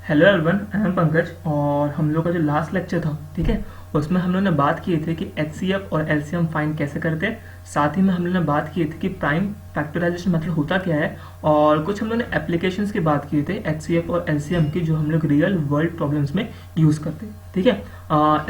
Hello everyone, I am Pankaj. और हम लोग का जो लास्ट लेक्चर था, ठीक है, उसमें हम लोगों ने बात किए थे कि एचसीएफ और एलसीएम फाइंड कैसे करते हैं। साथ ही में हम लोगों ने बात की थी कि प्राइम फैक्टराइजेशन मेथड होता क्या है, और कुछ हम लोगों ने एप्लीकेशंस की बात की थे एचसीएफ और एलसीएम की, जो हम लोग रियल वर्ल्ड प्रॉब्लम्स में यूज़ करते हैं। ठीक है,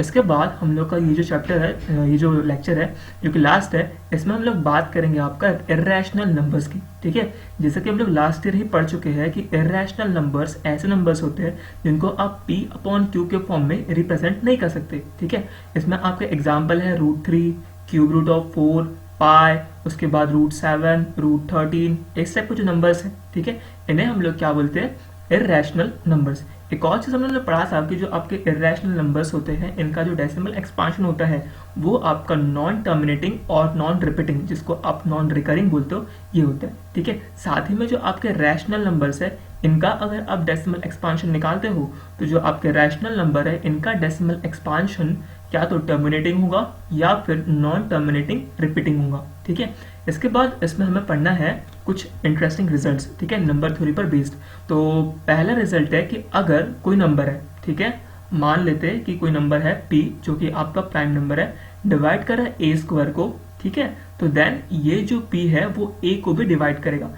इसके बाद हम लोग का ये जो चैप्टर है, ये जो लेक्चर है जो कि लास्ट है, इसमें हम लोग बात करेंगे आपका इर्रेशनल नंबर्स की। ठीक है, जैसे कि हम लोग लास्ट ईयर ही पढ़ चुके हैं कि इर्रेशनल नंबर्स ऐसे नंबर्स होते हैं जिनको आप p अपॉन क्यू के फॉर्म में रिप्रेजेंट नहीं कर सकते। ठीक है, इसमें आपके एग्जाम्पल है √3, क्यूब रूट ऑफ 4, पाई, उसके बाद √7, √13, इस टाइप के जो नंबर्स हैं, ठीक है, इन्हें हम लोग क्या बोलते हैं, इर्रेशनल नंबर्स। एक और चीज हमने पढ़ा था कि जो आपके इर्रेशनल नंबर्स होते हैं, इनका जो डेसिमल एक्सपांशन होता है वो आपका नॉन टर्मिनेटिंग और नॉन रिपीटिंग, जिसको आप नॉन रिकरिंग बोलते हो, ये होता है। ठीक है, साथ ही में जो आपके रैशनल नंबर्स है, इनका अगर आप डेसिमल एक्सपांशन निकालते हो तो जो आपके रैशनल नंबर है, इनका डेसिमल एक्सपांशन क्या तो टर्मिनेटिंग होगा या फिर नॉन टर्मिनेटिंग रिपीटिंग होगा। ठीक है, इसके बाद इसमें हमें पढ़ना है कुछ इंटरेस्टिंग रिजल्ट्स। ठीक है, नंबर थ्योरी पर बेस्ड। तो पहला रिजल्ट है कि अगर कोई नंबर है, ठीक है, मान लेते हैं कि कोई नंबर है p, जो कि आपका प्राइम नंबर है, डिवाइड कर रहा है a² को, ठीक है, तो देन ये जो p है वो a को भी डिवाइड करेगा।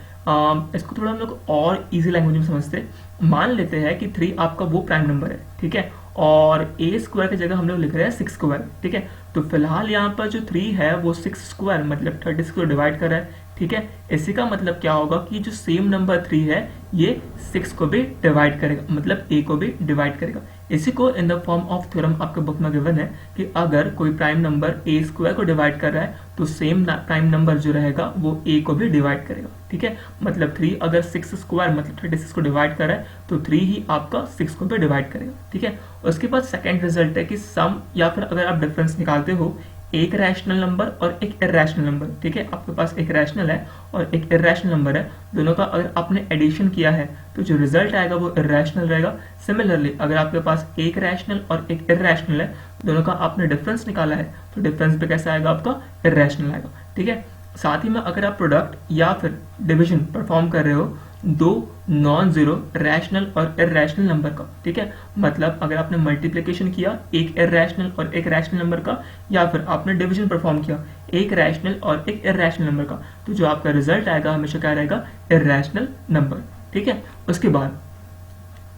इसको थोड़ा हम लोग और इजी लैंग्वेज में समझते हैं। मान लेते हैं कि 3 आपका वो प्राइम नंबर है, ठीक है, और a² की जगह हम लोग लिख रहे हैं 6²। ठीक है, तो फिलहाल यहाँ पर जो 3 है वो 6² मतलब 36 को डिवाइड कर रहा है। ठीक है, इसी का मतलब क्या होगा कि जो सेम नंबर 3 है ये 6 को भी डिवाइड करेगा, मतलब a को भी डिवाइड करेगा। इसी को इन द फॉर्म ऑफ थ्योरम आपके बुक में गिवन है कि अगर कोई प्राइम नंबर a² को डिवाइड कर रहा है तो सेम प्राइम नंबर जो रहेगा वो a को भी डिवाइड करेगा। ठीक है, मतलब 3 अगर 6² मतलब 36 को डिवाइड कर रहा है तो 3 ही आपका 6 को भी डिवाइड करेगा। ठीक है, उसके बाद सेकेंड रिजल्ट है कि सम या फिर अगर आप डिफरेंस निकालते हो एक रैशनल नंबर और एक इर्रेशनल नंबर। ठीक है, आपके पास एक रैशनल है और एक इर्रेशनल नंबर है, दोनों का अगर आपने एडिशन किया है तो जो रिजल्ट आएगा वो इर्रेशनल रहेगा। सिमिलरली अगर आपके पास एक रैशनल और एक इर्रेशनल है, दोनों का आपने डिफरेंस निकाला है तो डिफरेंस भी कैसा आएगा, आपका इर्रेशनल आएगा। ठीक है, साथ ही में अगर आप प्रोडक्ट या फिर डिविजन परफॉर्म कर रहे हो दो नॉन जीरो रैशनल और इर्रेशनल नंबर का, ठीक है, मतलब अगर आपने मल्टीप्लिकेशन किया एक इर्रेशनल और एक रैशनल नंबर का, या फिर आपने डिवीजन परफॉर्म किया एक रैशनल और एक इर्रेशनल नंबर का, तो जो आपका रिजल्ट आएगा हमेशा क्या रहेगा, इर्रेशनल नंबर। ठीक है, उसके बाद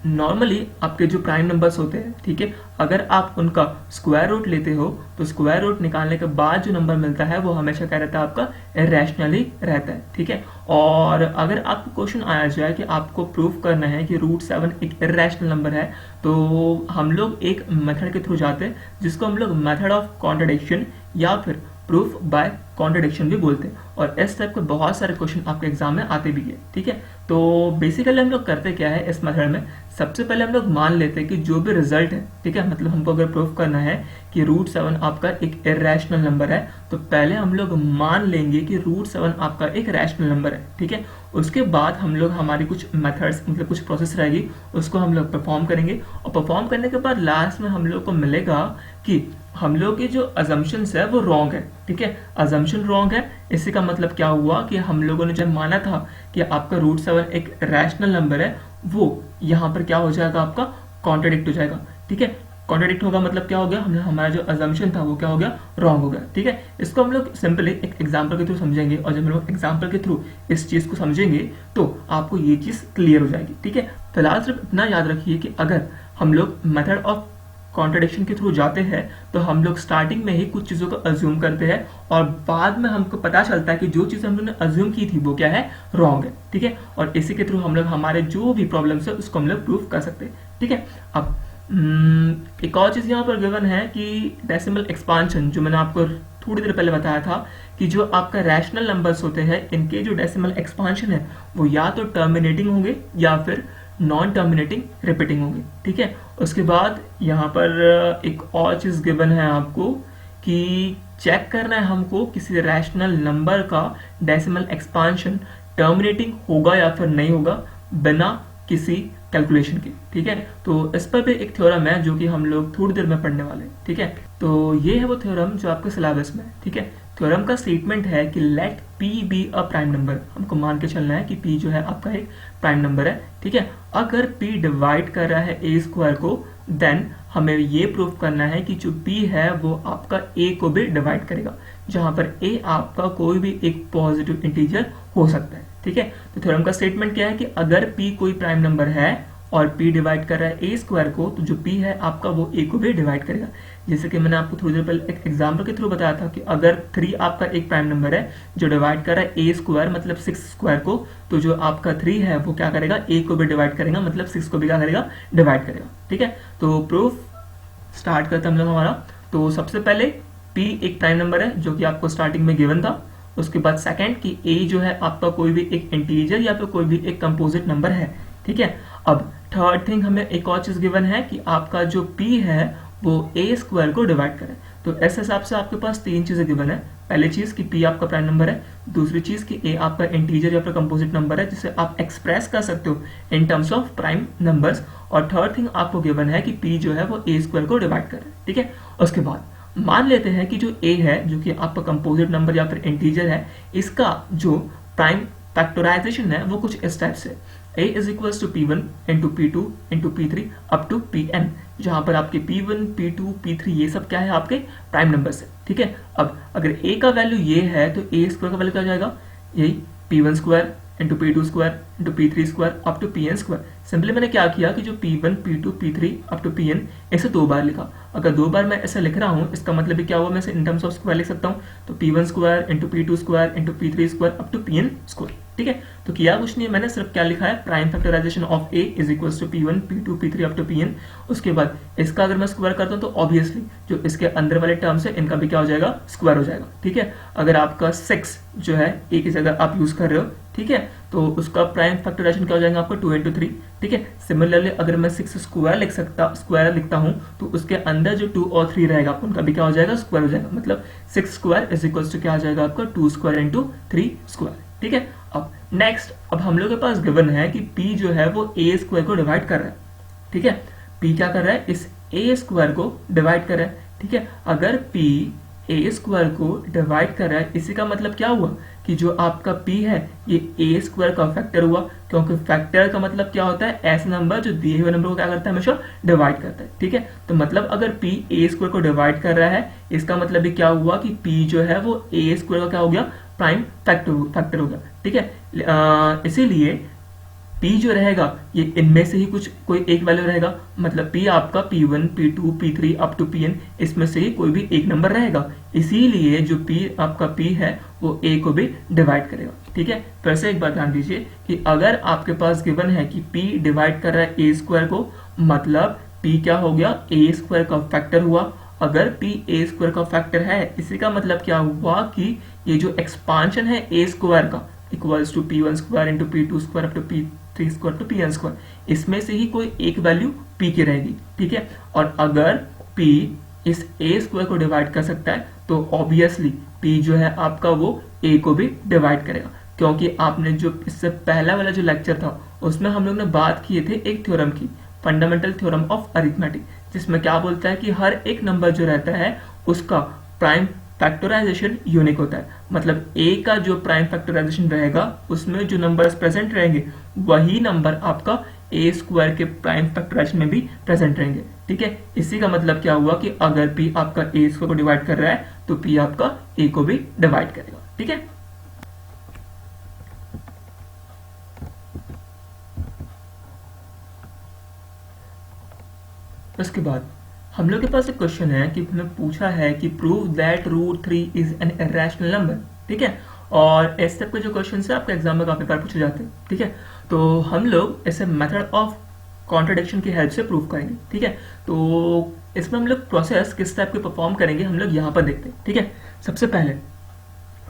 नॉर्मली आपके जो प्राइम नंबर्स होते हैं, ठीक है, अगर आप उनका स्क्वायर रूट लेते हो तो स्क्वायर रूट निकालने के बाद जो नंबर मिलता है वो हमेशा क्या रहता है, आपका इर्रेशनल ही रहता है। ठीक है, और अगर आपको क्वेश्चन आया जाए कि आपको प्रूव करना है कि √7 एक इर्रेशनल नंबर है, तो हम लोग एक मेथड के थ्रू जाते हैं जिसको हम लोग मेथड ऑफ कॉन्ट्रडिक्शन या फिर प्रूफ बाय कॉन्ट्रडिक्शन भी बोलते हैं, और इस टाइप के बहुत सारे क्वेश्चन आपके एग्जाम में आते भी है। ठीक है, तो बेसिकली हम लोग करते क्या है इस मेथड में, सबसे पहले हम लोग मान लेते हैं कि जो भी रिजल्ट है, ठीक है, मतलब हमको अगर प्रूफ करना है कि √7 आपका एक इर्रेशनल नंबर है, तो पहले हम लोग मान लेंगे कि √7 आपका एक रैशनल नंबर है। ठीक है, उसके बाद हम लोग हमारी कुछ मेथड्स मतलब कुछ प्रोसेस रहेगी उसको हम लोग परफॉर्म करेंगे, और परफॉर्म करने के बाद लास्ट में हम लोग को मिलेगा कि हम लोग की जो अजम्पशंस है वो रॉन्ग है। ठीक है, अजम्पशन रॉन्ग है, इसी का मतलब क्या हुआ कि हम लोगों ने जब माना था कि आपका √7 एक रैशनल नंबर है, वो यहाँ पर क्या हो जाएगा, आपका कॉन्ट्रडिक्ट हो जाएगा। ठीक है, कॉन्ट्रडिक्ट होगा मतलब क्या हो गया, हमने हमारा जो अजम्पशन था वो क्या हो गया, रॉन्ग हो गया। ठीक है, इसको हम लोग सिंपली एक एग्जांपल के थ्रू समझेंगे, और जब हम लोग एग्जांपल के थ्रू इस चीज को समझेंगे तो आपको ये चीज क्लियर हो जाएगी। ठीक है, फिलहाल सिर्फ इतना याद रखिए कि अगर हम लोग मेथड ऑफ कॉन्ट्रडिक्शन के थ्रू जाते हैं तो हम लोग स्टार्टिंग में ही कुछ चीजों को अज्यूम करते हैं, और बाद में हमको पता चलता है कि जो चीज हम लोग ने अज्यूम की थी वो क्या है, रॉन्ग है। ठीक है, और इसी के थ्रू हम लोग हमारे जो भी प्रॉब्लम्स है उसको हम लोग प्रूव कर सकते हैं। ठीक है, अब एक और चीज यहाँ पर गिवन है कि डेसिमल एक्सपांशन, जो मैंने आपको थोड़ी देर पहले बताया था कि जो आपका रैशनल नंबर्स होते हैं इनके जो डेसिमल एक्सपांशन है वो या तो टर्मिनेटिंग होंगे या फिर नॉन टर्मिनेटिंग रिपीटिंग होंगे। ठीक है, उसके बाद यहाँ पर एक और चीज गिवन है आपको कि चेक करना है हमको किसी रैशनल नंबर का डेसिमल एक्सपांशन टर्मिनेटिंग होगा या फिर नहीं होगा बिना किसी कैलकुलेशन के। ठीक है, तो इस पर भी एक थ्योरम है जो कि हम लोग थोड़ी देर में पढ़ने वाले हैं। ठीक है, तो ये है वो थ्योरम जो आपके सिलेबस में है। ठीक है, थ्योरम का स्टेटमेंट है कि let p be a prime number, हमको मान के चलना है कि p जो है आपका एक प्राइम नंबर है, ठीक है। अगर p डिवाइड कर रहा है a स्क्वायर को, देन हमें ये प्रूव करना है कि जो p है वो आपका a को भी डिवाइड करेगा, जहां पर a आपका कोई भी एक पॉजिटिव इंटीजर हो सकता है, ठीक है। तो थ्योरम का स्टेटमेंट क्या है कि अगर p कोई प्राइम नंबर है और p डिवाइड कर रहा है a स्क्वायर को, तो जो p है आपका वो a को भी डिवाइड करेगा। जैसे कि मैंने आपको थोड़ी देर पहले एक एग्जाम्पल के थ्रू बताया था कि अगर 3 आपका एक प्राइम नंबर है जो डिवाइड कर रहा है a स्क्वायर मतलब 6 स्क्वायर को, तो जो आपका 3 है वो क्या करेगा, a को भी डिवाइड करेगा, मतलब 6 को भी क्या करेगा, डिवाइड करेगा, ठीक है। तो प्रूफ स्टार्ट करते हैं हम लोग हमारा। तो सबसे पहले p एक प्राइम नंबर है जो कि आपको स्टार्टिंग में गिवन था। उसके बाद सेकंड कि a जो है आपका कोई भी एक इंटीजर या फिर कोई भी एक कंपोजिट नंबर है, ठीक है। अब थर्ड थिंग हमें एक और चीज गिवन है कि आपका जो p है वो a स्क्वायर को डिवाइड करे। तो इस हिसाब से आपके पास 3 चीजें गिवन है। पहली चीज कि p आपका प्राइम नंबर है, दूसरी चीज कि a आपका इंटीजर या फिर कंपोजिट नंबर है जिसे आप एक्सप्रेस कर सकते हो in terms of prime numbers, और थर्ड थिंग आपको गिवन है कि p जो है वो a स्क्वायर को डिवाइड करे, ठीक है। उसके बाद मान लेते हैं कि जो a है जो कि आपका कंपोजिट नंबर या फिर इंटीजर है, इसका जो प्राइम फैक्टराइजेशन है वो कुछ इस टाइप से a is equals to p1 into p2 into p3 up to pn, जहां पर आपके p1 p2 p3 ये सब क्या है, आपके प्राइम नंबर है, ठीक है। अब अगर a का वैल्यू ये है तो a स्क्वायर का वैल्यू क्या हो जाएगा, यही p1 square into p2 square into p3 square up to pn square. Simply मैंने क्या किया कि जो p1 p2 p3 up to pn ऐसे 2 बार लिखा। अगर 2 बार मैं ऐसे लिख रहा हूँ इसका मतलब क्या हुआ, मैं इसे इन टर्म्स ऑफ स्क्वायर लिख सकता हूँ। तो p1 square into p2 square into p3 square up to pn square, ठीक है। तो किया कुछ नहीं है, मैंने सिर्फ क्या लिखा है, prime factorisation of a is equals to p1 p2 p3 up to pn। उसके बाद इसका अगर मैं स्क्वायर करता हूँ तो ऑब्वियसली जो इसके अंदर वाले टर्म्स है इनका भी क्या हो जाएगा, स्क्वायर हो जाएगा, ठीक है। अगर आपका 6 जो है a की जगह आप यूज कर रहे हो, ठीक है, तो उसका प्राइम फैक्टराइजेशन क्या हो जाएगा आपका 2 into 3, ठीक है। सिमिलरली अगर मैं 6 स्क्वायर लिखता हूँ तो उसके अंदर जो 2 और 3 रहेगा उनका भी क्या हो जाएगा, स्क्वायर हो जाएगा, मतलब 6 स्क्वायर इज इक्वल्स टू क्या हो जाएगा आपका 2 स्क्वायर इंटू 3 स्क्वायर, ठीक है। अब नेक्स्ट, अब हम लोग के पास गिवन है कि p जो है वो a स्क्वायर को डिवाइड कर रहा है, ठीक है। p क्या कर रहा है, इस a स्क्वायर को डिवाइड कर रहा है, ठीक है। अगर p a स्क्वायर को डिवाइड कर रहा है, इसी का मतलब क्या हुआ कि जो आपका p है ये a स्क्वायर का फैक्टर हुआ, क्योंकि फैक्टर का मतलब क्या होता है, ऐसा नंबर जो दिए हुए नंबर को क्या करता है, हमेशा डिवाइड करता है, ठीक है। तो मतलब अगर p a स्क्वायर को डिवाइड कर रहा है, इसका मतलब भी क्या हुआ कि p जो है वो a स्क्वायर का क्या हो गया, प्राइम फैक्टर हो गया, ठीक है। इसीलिए p जो रहेगा ये इनमें से ही कुछ कोई एक वैल्यू रहेगा, मतलब p आपका p1 p2 p3 up to pn इसमें से ही कोई भी एक नंबर रहेगा, इसीलिए जो p आपका p है वो a को भी डिवाइड करेगा, ठीक है। फिर से एक बात ध्यान दीजिए कि अगर आपके पास गिवन है कि p डिवाइड कर रहा है a स्क्वायर को, मतलब p क्या हो गया, a स्क्वायर का फैक्टर हुआ। अगर p a स्क्वायर का फैक्टर है, इसी का मतलब क्या हुआ कि ये जो एक्सपांशन है a स्क्वायर का equals to p1 square into p2 square up to p3 square to pn square, इसमें से ही कोई एक वैल्यू p की रहेगी, ठीक है। और अगर p इस a स्क्वायर को डिवाइड कर सकता है तो ऑब्वियसली p जो है आपका वो a को भी डिवाइड करेगा, क्योंकि आपने जो इससे पहला वाला जो लेक्चर था उसमें हम लोग ने बात किए थे एक थ्योरम की, फंडामेंटल थ्योरम ऑफ अरिथमेटिक, जिसमें क्या बोलता है कि हर एक नंबर जो रहता है उसका प्राइम फैक्टराइजेशन यूनिक होता है, मतलब a का जो प्राइम फैक्टराइजेशन रहेगा उसमें जो नंबर्स प्रेजेंट रहेंगे वही नंबर आपका a स्क्वायर के प्राइम फैक्टराइजेशन में भी प्रेजेंट रहेंगे, ठीक है। इसी का मतलब क्या हुआ कि अगर p आपका a स्क्वायर को डिवाइड कर रहा है तो p आपका a को भी डिवाइड करेगा, ठीक है। उसके बाद हम लोग के पास एक क्वेश्चन है कि हमें पूछा है कि prove that root 3 is an irrational number, ठीक है। और इस टाइप के जो क्वेश्चन है आपके एग्जाम में काफी बार पूछे जाते हैं, ठीक है। तो हम लोग इसे मेथड ऑफ कॉन्ट्रडिक्शन की हेल्प से प्रूव करेंगे, ठीक है। तो इसमें हम लोग प्रोसेस किस टाइप के परफॉर्म करेंगे हम लोग यहाँ पर देखते हैं, ठीक है। सबसे पहले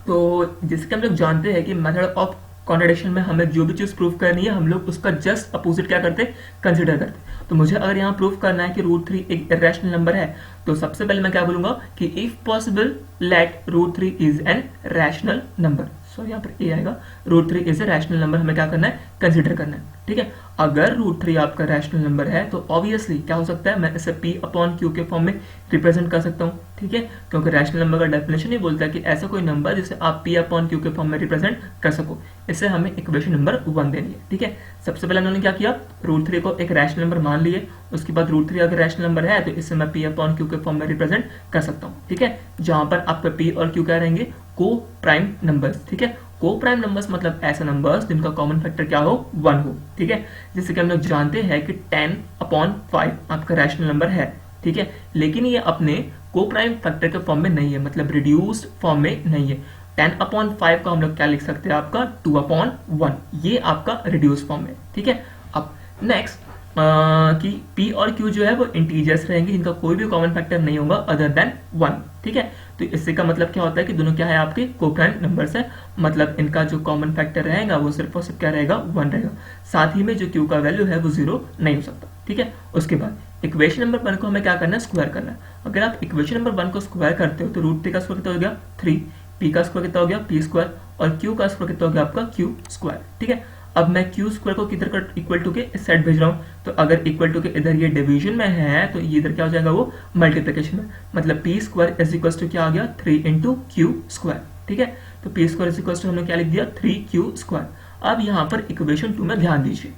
तो जैसे कि हम लोग जानते हैं कि मेथड ऑफ कॉन्ट्रडिक्शन में हमें जो भी चीज प्रूव करनी है हम लोग उसका जस्ट अपोजिट क्या करते हैं, कंसिडर करते हैं। तो मुझे अगर यहाँ प्रूव करना है कि रूट 3 एक इरेशनल नंबर है, तो सबसे पहले मैं क्या बोलूंगा कि if possible let root 3 is an rational number. So यहाँ पर ए आएगा, root 3 is a rational number, हमें क्या करना है, कंसिडर करना है, ठीक है। अगर रूट 3 आपका रैशनल नंबर है तो ऑब्वियसली क्या हो सकता है, मैं इसे p अपॉन q के फॉर्म में रिप्रेजेंट कर सकता हूँ, ठीक है, क्योंकि रैशनल नंबर का डेफिनेशन ही बोलता है कि ऐसा कोई नंबर जिसे आप पी अपॉन क्यू के फॉर्म में रिप्रेजेंट कर सको। इससे हमें इक्वेशन नंबर 1 देनी है। ठीक है, सबसे पहले उन्होंने क्या किया, रूट 3 को एक रैशनल नंबर मान लिए, उसके बाद रूट 3 अगर रैशनल नंबर है तो इससे मैं पी अपॉन क्यू के फॉर्म में रिप्रेजेंट कर सकता हूँ। ठीक है, जहां पर आपका पी और क्यू क्या रहेंगे, को प्राइम नंबर्स। ठीक है, को प्राइम नंबर्स मतलब ऐसे नंबर्स जिनका कॉमन फैक्टर क्या हो, 1 हो। ठीक है, जैसे कि हम लोग जानते हैं कि 10/5 आपका रैशनल नंबर है। ठीक है, लेकिन ये अपने को प्राइम फैक्टर के फॉर्म में नहीं है, मतलब रिड्यूस्ड फॉर्म में नहीं है। 10/5 को हम लोग क्या लिख सकते हैं, आपका 2/1, ये आपका रिड्यूस फॉर्म है। ठीक है, अब नेक्स्ट कि p और q जो है वो इंटीजर्स रहेंगे जिनका कोई भी कॉमन फैक्टर नहीं होगा अदर देन 1। ठीक है, तो इससे का मतलब क्या होता है कि दोनों क्या है, आपके को-प्राइम नंबर्स है, मतलब इनका जो कॉमन फैक्टर रहेगा वो सिर्फ और सिर्फ क्या रहेगा, 1 रहेगा। साथ ही में जो q का वैल्यू है वो 0 नहीं हो सकता। ठीक है, उसके बाद इक्वेशन नंबर 1 को हमें क्या करना है, स्क्वायर करना है। अगर आप इक्वेशन नंबर 1 को स्क्वायर करते हो तो रूट 3 का स्क्वायर कितना हो गया, 3, p का स्क्वायर कितना हो गया, p स्क्वायर, और q का स्क्वायर कितना हो गया, आपका q स्क्वायर। ठीक है, अब मैं क्यू स्क्वायर को किधर कर इक्वल टू के इस साइड भेज रहा हूँ, तो अगर इक्वल टू के इधर ये डिवीजन में है तो ये इधर क्या हो जाएगा, वो मल्टीप्लिकेशन में, मतलब p square is equal to क्या आ गया, 3 इंटू क्यू स्क्वायर। ठीक है, तो p square is equal to हमने क्या लिख दिया, 3q स्क्वायर। अब यहाँ पर इक्वेशन 2 में ध्यान दीजिए,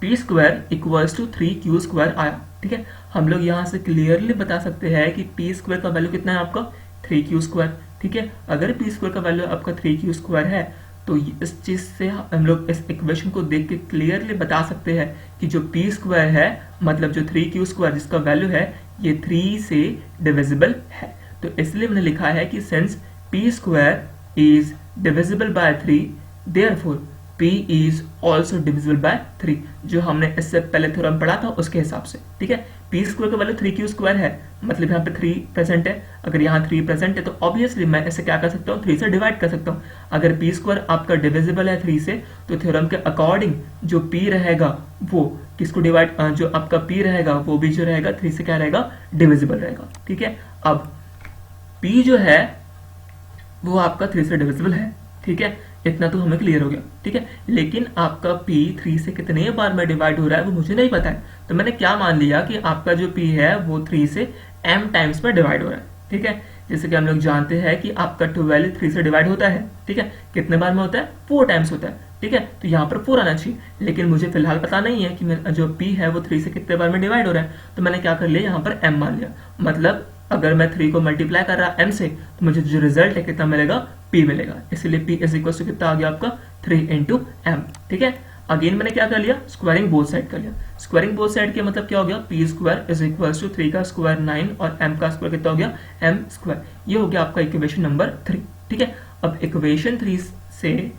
p square equals to 3q square आया। ठीक है, हम लोग यहाँ से क्लियरली बता सकते हैं कि पी स्क्वायर का वैल्यू कितना है, आपका 3q स्क्वायर। ठीक है, अगर पी स्क्वायर का वैल्यू आपका 3q स्क्वायर है तो इस चीज से हम लोग इस इक्वेशन को देख के क्लियरली बता सकते हैं कि जो पी स्क्वायर है, मतलब जो 3q स्क्वायर जिसका वैल्यू है, ये 3 से डिविजिबल है। तो इसलिए मैंने लिखा है कि since P square is divisible by 3, therefore p is also divisible by 3, जो हमने इससे पहले थ्योरम पढ़ा था उसके हिसाब से। ठीक है, p स्क्वायर का वैल्यू 3q स्क्वायर है, मतलब यहाँ पे 3 प्रेजेंट है। अगर यहाँ 3 प्रेजेंट है तो ऑब्वियसली मैं इसे क्या कर सकता हूँ, 3 से डिवाइड कर सकता हूँ। अगर p स्क्वायर आपका डिविजिबल है 3 से, तो थ्योरम के अकॉर्डिंग जो p रहेगा वो किसको डिवाइड, जो आपका p रहेगा वो भी जो रहेगा 3 से क्या रहेगा, डिविजिबल रहेगा। ठीक है, अब p जो है वो आपका 3 से डिविजिबल है। ठीक है, इतना तो हमें क्लियर हो गया। ठीक है, लेकिन आपका p 3 से कितने बार में डिवाइड हो रहा है वो मुझे नहीं पता है, तो मैंने क्या मान लिया कि आपका जो p है वो 3 से m टाइम्स में डिवाइड हो रहा है। ठीक है, जैसे कि हम लोग जानते हैं कि आपका 12 3 से डिवाइड होता है। ठीक है, कितने बार में होता है, 4 टाइम्स होता है। ठीक है, तो यहाँ पर 4 आना चाहिए, लेकिन मुझे फिलहाल पता नहीं है कि जो p है वो 3 से कितने बार में डिवाइड हो रहा है, तो मैंने क्या कर लिया, यहाँ पर m मान लिया। मतलब अगर मैं 3 को मल्टीप्लाई कर रहा m से तो मुझे जो रिजल्ट है कितना मिलेगा, p मिलेगा। इसलिए p इज इक्वल टू कितना आ गया, आपका 3 इंटू m। ठीक है, अगेन मैंने क्या कर लिया, स्क्वायरिंग बोथ साइड कर लिया। स्क्वायरिंग बोथ साइड के मतलब क्या हो गया, p square is equal to 3 का स्क्वायर 9 और m का स्क्वायर कितना हो गया, m स्क्वायर। ये हो गया आपका इक्वेशन नंबर 3। ठीक है, अब इक्वेशन 3 से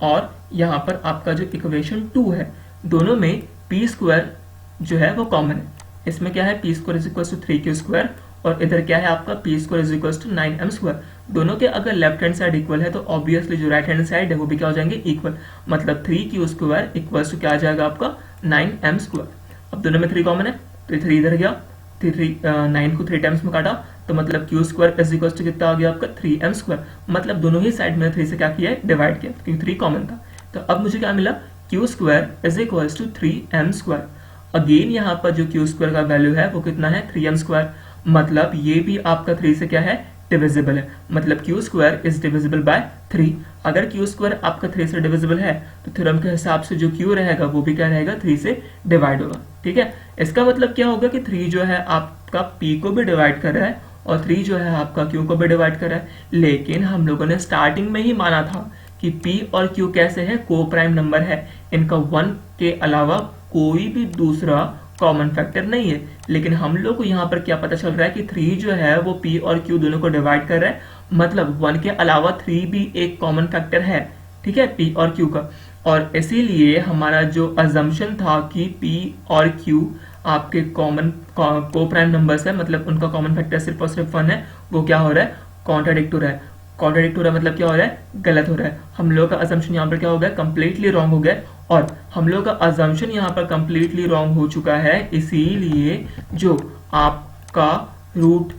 और यहाँ पर आपका जो इक्वेशन 2 है, दोनों में p स्क्वायर जो है वो कॉमन है। इसमें क्या है, p square is equal to 3q square, और इधर क्या है आपका p square is equal to 9m square. दोनों के अगर लेफ्ट हैंड साइड इक्वल है तो ऑब्वियसली जो राइट हैंड साइड है वो भी क्या हो जाएंगे, इक्वल। मतलब 3q स्क्वायर इक्वल टू क्या आ जाएगा, आपका 9m स्क्वायर। अब दोनों में 3 कॉमन है तो 3 इधर गया, 9 को 3 टाइम्स में काटा तो मतलब q square is equal to कितना आ गया, आपका 3m स्क्वायर। मतलब दोनों ही साइड में 3 से क्या किया है, डिवाइड किया, क्योंकि 3 कॉमन था। तो अब मुझे क्या मिला, q square is equal to 3m square. Again यहाँ पर जो q स्क्वायर का वैल्यू है वो कितना है, 3m स्क्वायर। मतलब ये भी आपका 3 से क्या है, डिविजिबल है। मतलब q square is divisible by 3। अगर q स्क्वायर आपका 3 से डिविजिबल है तो थ्योरम के हिसाब से जो q रहेगा वो भी क्या रहेगा, 3 से डिवाइड होगा। ठीक है, इसका मतलब क्या होगा कि 3 जो है आपका p को भी डिवाइड कर रहा है और 3 जो है आपका q को भी डिवाइड कर रहा है। लेकिन हम लोगों ने स्टार्टिंग में ही माना था कि p और q कैसे है, को प्राइम नंबर है, इनका 1 के अलावा कोई भी दूसरा कॉमन फैक्टर नहीं है। लेकिन हम लोग को यहाँ पर क्या पता चल रहा है कि 3 जो है वो p और q दोनों को डिवाइड कर रहा है, मतलब 1 के अलावा 3 भी एक कॉमन फैक्टर है। ठीक है, p और q का, और इसीलिए हमारा जो अजम्पशन था कि p और q आपके कॉमन को प्राइम नंबर्स है, मतलब उनका कॉमन फैक्टर सिर्फ और सिर्फ 1 है, वो क्या हो रहा है, कॉन्ट्राडिक्ट हो रहा है। कॉन्ट्राडिक्ट हो रहा है मतलब क्या हो रहा है, गलत हो रहा है। हम लोग का अजम्पशन यहाँ पर क्या हो गया, कंप्लीटली रॉन्ग हो गया, और हम लोग का अजम्पशन यहाँ पर कंप्लीटली रॉन्ग हो चुका है। इसीलिए जो आपका रूट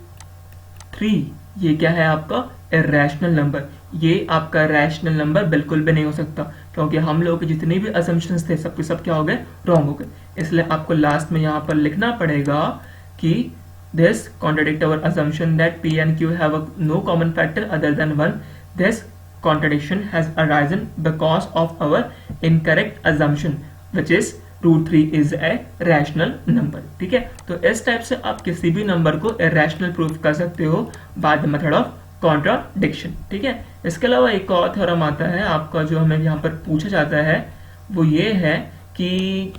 3 ये क्या है, आपका इरैशनल नंबर, ये आपका रैशनल नंबर बिल्कुल भी नहीं हो सकता, क्योंकि हम लोग के जितने भी असम्पशंस थे सब के सब क्या हो गए, रॉन्ग हो गए। इसलिए आपको लास्ट में यहाँ पर लिखना पड़ेगा कि This contradict our assumption that P and Q have no common factor other than 1. This contradiction has arisen because of our incorrect assumption, which is √3 is a rational number. ठीक है, तो इस टाइप से आप किसी भी नंबर को irrational proof कर सकते हो by the method of contradiction. ठीक है, इसके अलावा एक और थ्योरम आता है आपका जो हमें यहाँ पर पूछा जाता है, वो ये है कि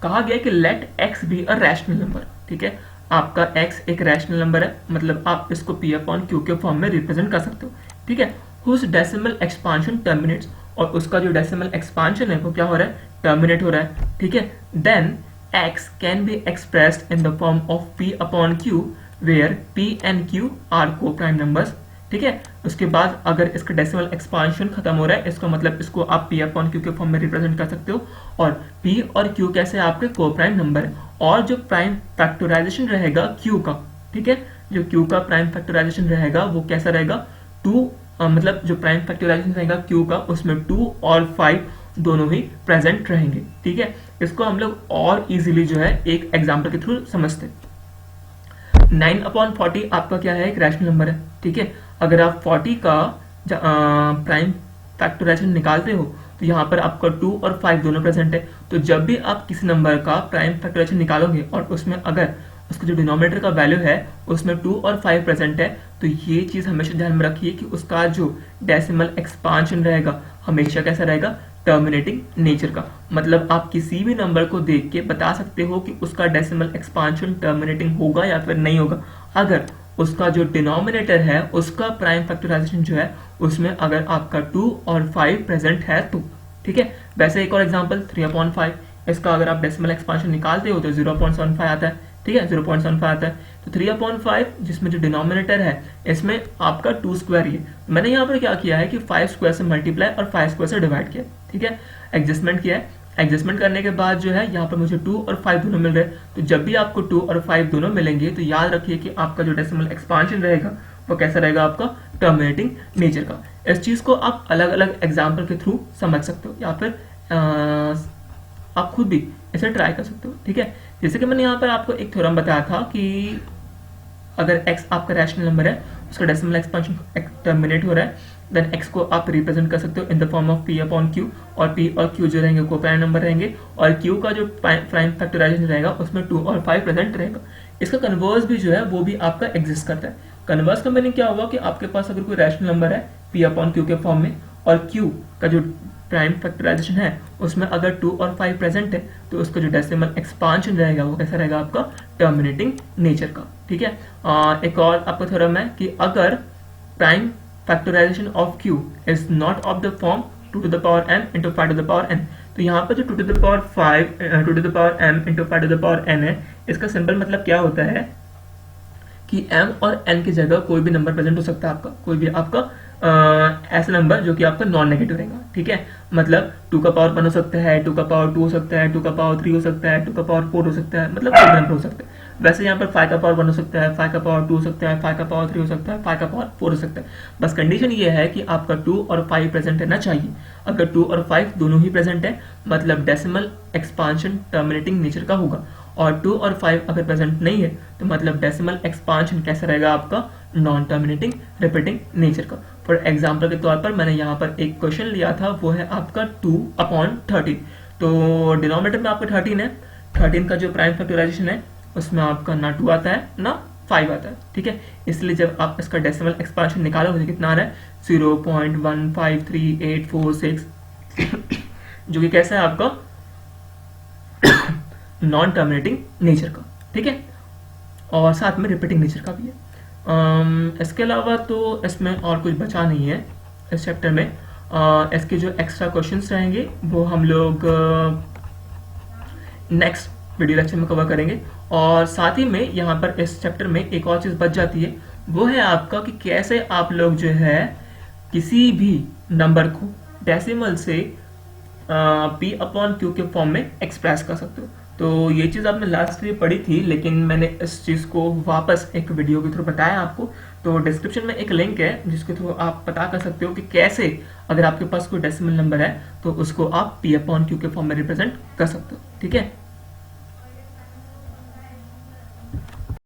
कहा गया कि let x be a rational number. ठीक है, आपका x एक रैशनल नंबर है, मतलब आप इसको p अपॉन q के फॉर्म में रिप्रेजेंट कर सकते हो. ठीक है, whose decimal expansion terminates, और उसका जो डेसिमल एक्सपांशन है वो क्या हो रहा है, टर्मिनेट हो रहा है. ठीक है, then x can be expressed in the form of p upon q where p and q are coprime numbers. ठीक है, उसके बाद अगर इसका डेसिमल एक्सपांशन खत्म हो रहा है, इसका मतलब इसको आप p अपॉन q के फॉर्म में रिप्रेजेंट कर सकते हो, और p और q कैसे आपके को प्राइम नंबर है, और जो प्राइम फैक्टराइजेशन रहेगा q का. ठीक है, जो q का प्राइम फैक्टराइजेशन रहेगा वो कैसा रहेगा, 2 मतलब जो प्राइम फैक्टराइजेशन रहेगा q का, उसमें 2 और 5 दोनों ही प्रेजेंट रहेंगे. ठीक है, इसको हम लोग और इजीली जो है एक एग्जांपल के थ्रू समझते हैं. 9 अपॉन 40 आपका क्या है, एक रैशनल नंबर है. ठीक है, अगर आप 40 का प्राइम फैक्टराइजेशन निकालते हो तो यहाँ पर आपका 2 और 5 दोनों प्रेजेंट है. तो जब भी आप किसी नंबर का प्राइम फैक्टराइजेशन निकालोगे और उसमें अगर उसका जो डिनोमिनेटर का वैल्यू है उसमें 2 और 5 प्रेजेंट है, तो ये चीज हमेशा ध्यान में रखिए कि उसका जो डेसिमल एक्सपांशन रहेगा हमेशा कैसा रहेगा, टर्मिनेटिंग नेचर का. मतलब आप किसी भी नंबर को देख के बता सकते हो कि उसका डेसिमल एक्सपांशन टर्मिनेटिंग होगा या फिर नहीं होगा, अगर उसका जो डिनोमिनेटर है उसका प्राइम फैक्टराइजेशन जो है उसमें अगर आपका 2 और 5 प्रेजेंट है तो. ठीक है, वैसे एक और एग्जांपल 3/5, इसका अगर आप डेसिमल एक्सपांशन निकालते हो तो 0.75 आता है. ठीक है, 0.75 आता है. तो 3/5 जिसमें जो डिनोमिनेटर है इसमें आपका 2 स्क्वायर ही है. मैंने यहाँ पर क्या किया है कि 5 स्क्वायर से मल्टीप्लाई और 5 स्क्वायर से डिवाइड किया. ठीक है, एडजस्टमेंट किया है. एडजस्टमेंट करने के बाद जो है यहाँ पर मुझे 2 और 5 दोनों मिल रहे हैं. तो जब भी आपको 2 और 5 दोनों मिलेंगे तो याद रखिए कि आपका जो डेसिमल एक्सपांशन रहेगा वो कैसा रहेगा, आपका टर्मिनेटिंग नेचर का. इस चीज को आप अलग अलग एग्जाम्पल के थ्रू समझ सकते हो या फिर आप खुद भी इसे ट्राई कर सकते हो. ठीक है, जैसे कि मैंने यहाँ पर आपको एक थ्योरम बताया था कि अगर x आपका रैशनल नंबर है, उसका डेसिमल एक्सपांशन टर्मिनेट हो रहा है, देन x को आप रिप्रेजेंट कर सकते हो इन the form of p upon q, और p और q जो रहेंगे को प्राइम नंबर रहेंगे, और q का जो प्राइम फैक्टराइजेशन रहेगा उसमें 2 और 5 प्रेजेंट रहेगा. इसका कन्वर्स भी जो है वो भी आपका एग्जिस्ट करता है. कन्वर्स का मीनिंग क्या हुआ कि आपके पास अगर कोई रैशनल नंबर है p अपॉन q के फॉर्म में, और q का जो प्राइम फैक्टराइजेशन है उसमें अगर 2 और 5 प्रेजेंट है, तो उसका जो डेसिमल एक्सपांशन रहेगा वो कैसा रहेगा, आपका टर्मिनेटिंग नेचर का. ठीक है, एक और आपका थ्योरम है कि अगर prime factorisation of q is not of the form 2 to the power m into 5 to the power n, तो यहाँ पर जो 2 to the power 5 2 to the power m into 5 to the power n है, इसका simple मतलब क्या होता है कि m और n की जगह कोई भी नंबर प्रेजेंट हो सकता है, आपका कोई भी आपका ऐसा नंबर जो कि आपका नॉन नेगेटिव रहेगा. ठीक है, मतलब 2 का पावर 1 हो सकता है, 2 का पावर 2 हो सकता है, 2 का पावर 3 हो सकता है, 2 का पावर 4 हो सकता है, मतलब कोई भी नंबर हो सकता है. वैसे यहाँ पर 5 का पावर 1 हो सकता है, 5 का पावर 2 हो सकता है, 5 का पावर 3 हो सकता है, 5 का पावर 4 हो सकता है. बस कंडीशन ये है कि आपका 2 और 5 प्रेजेंट रहना चाहिए. अगर 2 और 5 दोनों ही प्रेजेंट है मतलब डेसिमल एक्सपांशन टर्मिनेटिंग नेचर का होगा, और 2 और 5 अगर प्रेजेंट नहीं है तो मतलब डेसिमल एक्सपांशन कैसा रहेगा, आपका नॉन टर्मिनेटिंग रिपीटिंग नेचर का. फॉर एग्जाम्पल के तौर पर मैंने यहाँ पर एक क्वेश्चन लिया था, वो है आपका 2/13. तो डिनोमिनेटर में आपका 13 है, 13 का जो प्राइम फैक्टराइजेशन है उसमें आपका ना 2 आता है ना 5 आता है. ठीक है, इसलिए जब आप इसका डेसिमल एक्सपांशन निकालोगे तो कितना आ रहा है, 0.153846 जो कि कैसा है आपका नॉन टर्मिनेटिंग नेचर का. ठीक है, और साथ में रिपीटिंग नेचर का भी है. इसके अलावा तो इसमें और कुछ बचा नहीं है इस चैप्टर में. इसके जो एक्स्ट्रा क्वेश्चंस रहेंगे वो हम लोग नेक्स्ट वीडियो लेक्चर में कवर करेंगे. और साथ ही में यहाँ पर इस चैप्टर में एक और चीज बच जाती है, वो है आपका कि कैसे आप लोग जो है किसी भी नंबर को डेसिमल से p अपॉन q के फॉर्म में एक्सप्रेस कर सकते हो. तो ये चीज़ आपने लास्ट ईयर पढ़ी थी, लेकिन मैंने इस चीज़ को वापस एक वीडियो के थ्रू बताया आपको. तो डिस्क्रिप्शन में एक लिंक है जिसके थ्रू आप पता कर सकते हो कि कैसे अगर आपके पास कोई डेसिमल नंबर है तो उसको आप p अपॉन q के फॉर्म में रिप्रेजेंट कर सकते हो. ठीक है.